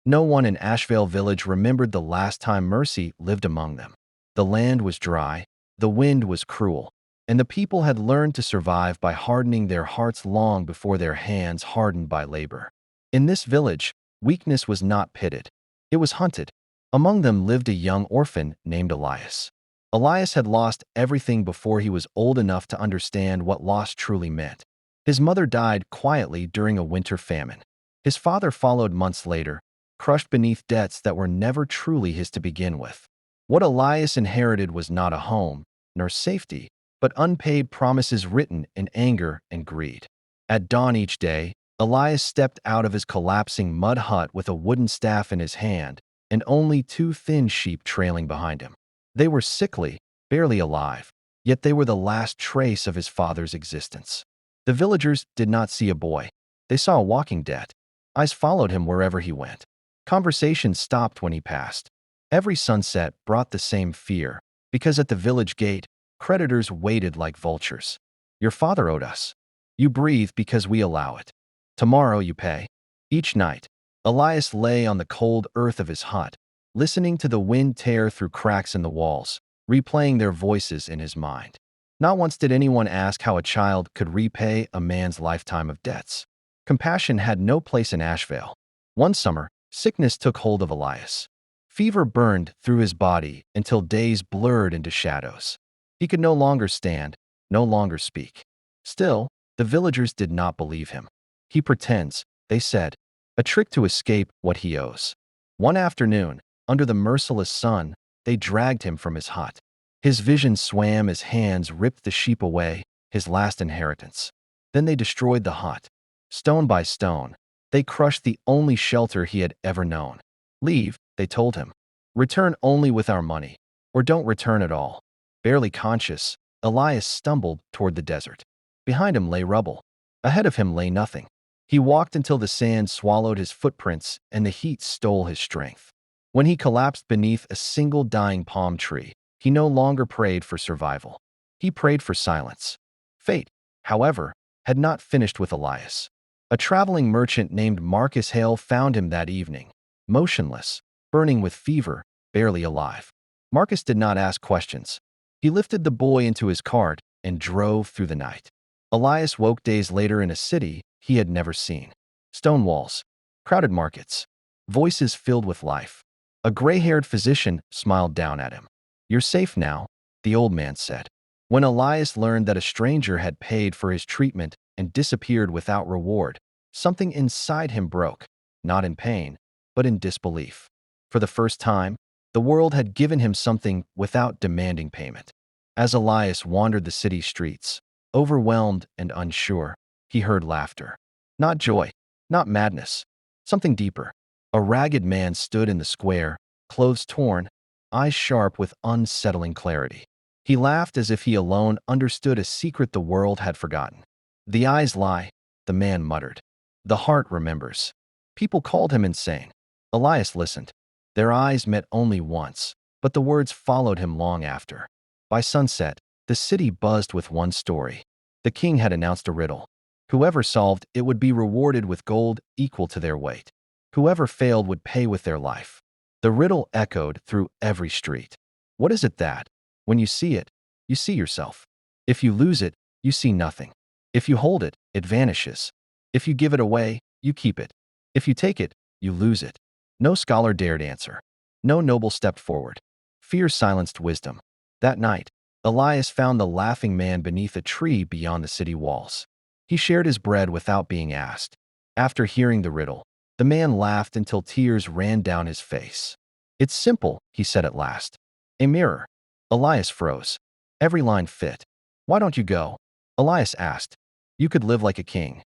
No one in Asheville village remembered the last time Mercy lived among them. The land was dry, the wind was cruel, and the people had learned to survive by hardening their hearts long before their hands hardened by labor. In this village, weakness was not pitted. It was hunted. Among them lived a young orphan named Elias. Elias had lost everything before he was old enough to understand what loss truly meant. His mother died quietly during a winter famine. His father followed months later, crushed beneath debts that were never truly his to begin with. What Elias inherited was not a home, nor safety, but unpaid promises written in anger and greed. At dawn each day, Elias stepped out of his collapsing mud hut with a wooden staff in his hand and only two thin sheep trailing behind him. They were sickly, barely alive, yet they were the last trace of his father's existence. The villagers did not see a boy. They saw a walking dead. Eyes followed him wherever he went. Conversations stopped when he passed. Every sunset brought the same fear, because at the village gate, creditors waited like vultures. Your father owed us. You breathe because we allow it. Tomorrow you pay. Each night, Elias lay on the cold earth of his hut, listening to the wind tear through cracks in the walls, replaying their voices in his mind. Not once did anyone ask how a child could repay a man's lifetime of debts. Compassion had no place in Asheville. One summer, sickness took hold of Elias. Fever burned through his body until days blurred into shadows. He could no longer stand, no longer speak. Still, the villagers did not believe him. He pretends, they said, a trick to escape what he owes. One afternoon, under the merciless sun, they dragged him from his hut. His vision swam as hands ripped the sheep away, his last inheritance. Then they destroyed the hut. Stone by stone, they crushed the only shelter he had ever known. Leave, they told him. Return only with our money, or don't return at all. Barely conscious, Elias stumbled toward the desert. Behind him lay rubble. Ahead of him lay nothing. He walked until the sand swallowed his footprints and the heat stole his strength. When he collapsed beneath a single dying palm tree, he no longer prayed for survival. He prayed for silence. Fate, however, had not finished with Elias. A traveling merchant named Marcus Hale found him that evening, motionless, burning with fever, barely alive. Marcus did not ask questions. He lifted the boy into his cart and drove through the night. Elias woke days later in a city he had never seen. Stone walls, crowded markets, voices filled with life. A gray-haired physician smiled down at him. You're safe now, the old man said. When Elias learned that a stranger had paid for his treatment and disappeared without reward, something inside him broke, not in pain, but in disbelief. For the first time, the world had given him something without demanding payment. As Elias wandered the city streets, overwhelmed and unsure, he heard laughter. Not joy, not madness, something deeper. A ragged man stood in the square, clothes torn, eyes sharp with unsettling clarity. He laughed as if he alone understood a secret the world had forgotten. The eyes lie, the man muttered. The heart remembers. People called him insane. Elias listened. Their eyes met only once, but the words followed him long after. By sunset, the city buzzed with one story. The king had announced a riddle. Whoever solved it would be rewarded with gold equal to their weight. Whoever failed would pay with their life. The riddle echoed through every street. What is it that, when you see it, you see yourself? If you lose it, you see nothing. If you hold it, it vanishes. If you give it away, you keep it. If you take it, you lose it. No scholar dared answer. No noble stepped forward. Fear silenced wisdom. That night, Elias found the laughing man beneath a tree beyond the city walls. He shared his bread without being asked. After hearing the riddle, the man laughed until tears ran down his face. It's simple, he said at last. A mirror. Elias froze. Every line fit. Why don't you go? Elias asked. You could live like a king.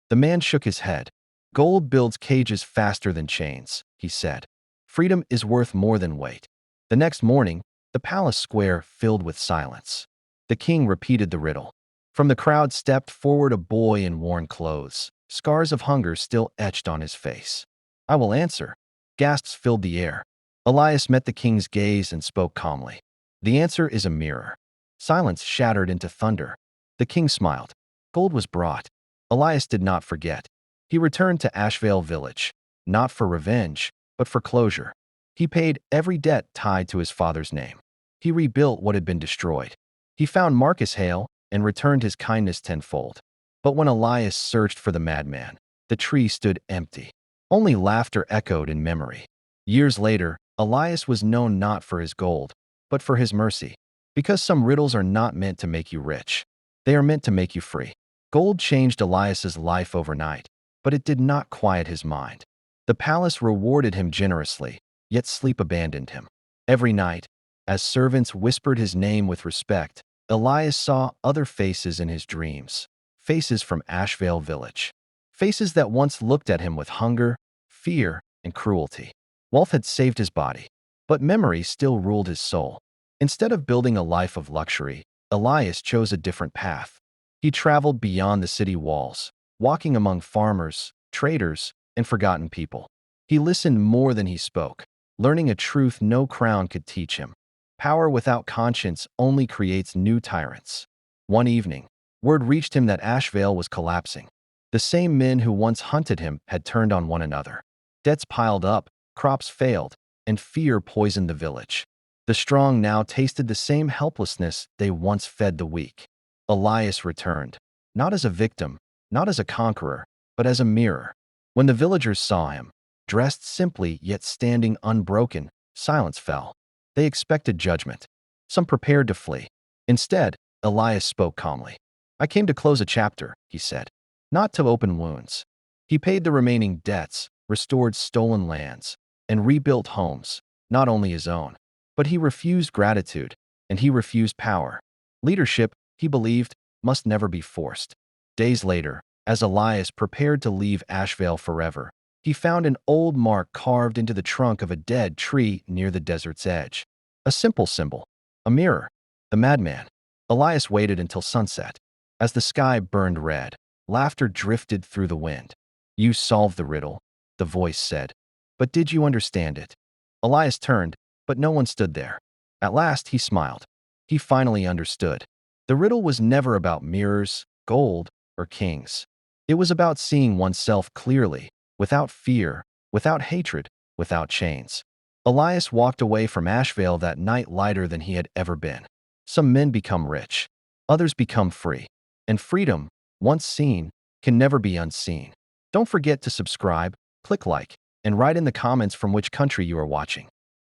The man shook his head. Gold builds cages faster than chains, he said. Freedom is worth more than weight. The next morning, the palace square filled with silence. The king repeated the riddle. From the crowd stepped forward a boy in worn clothes, scars of hunger still etched on his face. I will answer. Gasps filled the air. Elias met the king's gaze and spoke calmly. The answer is a mirror. Silence shattered into thunder. The king smiled. Gold was brought. Elias did not forget. He returned to Asheville village, not for revenge, but for closure. He paid every debt tied to his father's name. He rebuilt what had been destroyed. He found Marcus Hale and returned his kindness tenfold. But when Elias searched for the madman, the tree stood empty. Only laughter echoed in memory. Years later, Elias was known not for his gold, but for his mercy. Because some riddles are not meant to make you rich. They are meant to make you free. Gold changed Elias's life overnight, but it did not quiet his mind. The palace rewarded him generously, yet sleep abandoned him. Every night, as servants whispered his name with respect, Elias saw other faces in his dreams. Faces from Ashvale village. Faces that once looked at him with hunger, fear, and cruelty. Wealth had saved his body, but memory still ruled his soul. Instead of building a life of luxury, Elias chose a different path. He traveled beyond the city walls, walking among farmers, traders, and forgotten people. He listened more than he spoke, learning a truth no crown could teach him. Power without conscience only creates new tyrants. One evening, word reached him that Ashvale was collapsing. The same men who once hunted him had turned on one another. Debts piled up, crops failed, and fear poisoned the village. The strong now tasted the same helplessness they once fed the weak. Elias returned, not as a victim, not as a conqueror, but as a mirror. When the villagers saw him, dressed simply yet standing unbroken, silence fell. They expected judgment. Some prepared to flee. Instead, Elias spoke calmly. "I came to close a chapter," he said, "not to open wounds." He paid the remaining debts, restored stolen lands, and rebuilt homes, not only his own. But he refused gratitude, and he refused power. Leadership, he believed, must never be forced. Days later, as Elias prepared to leave Ashvale forever, he found an old mark carved into the trunk of a dead tree near the desert's edge. A simple symbol, a mirror, the madman. Elias waited until sunset. As the sky burned red, laughter drifted through the wind. "You solved the riddle," the voice said. "But did you understand it?" Elias turned, but no one stood there. At last, he smiled. He finally understood. The riddle was never about mirrors, gold, or kings. It was about seeing oneself clearly, without fear, without hatred, without chains. Elias walked away from Ashvale that night lighter than he had ever been. Some men become rich. Others become free. And freedom, once seen, can never be unseen. Don't forget to subscribe, click like, and write in the comments from which country you are watching.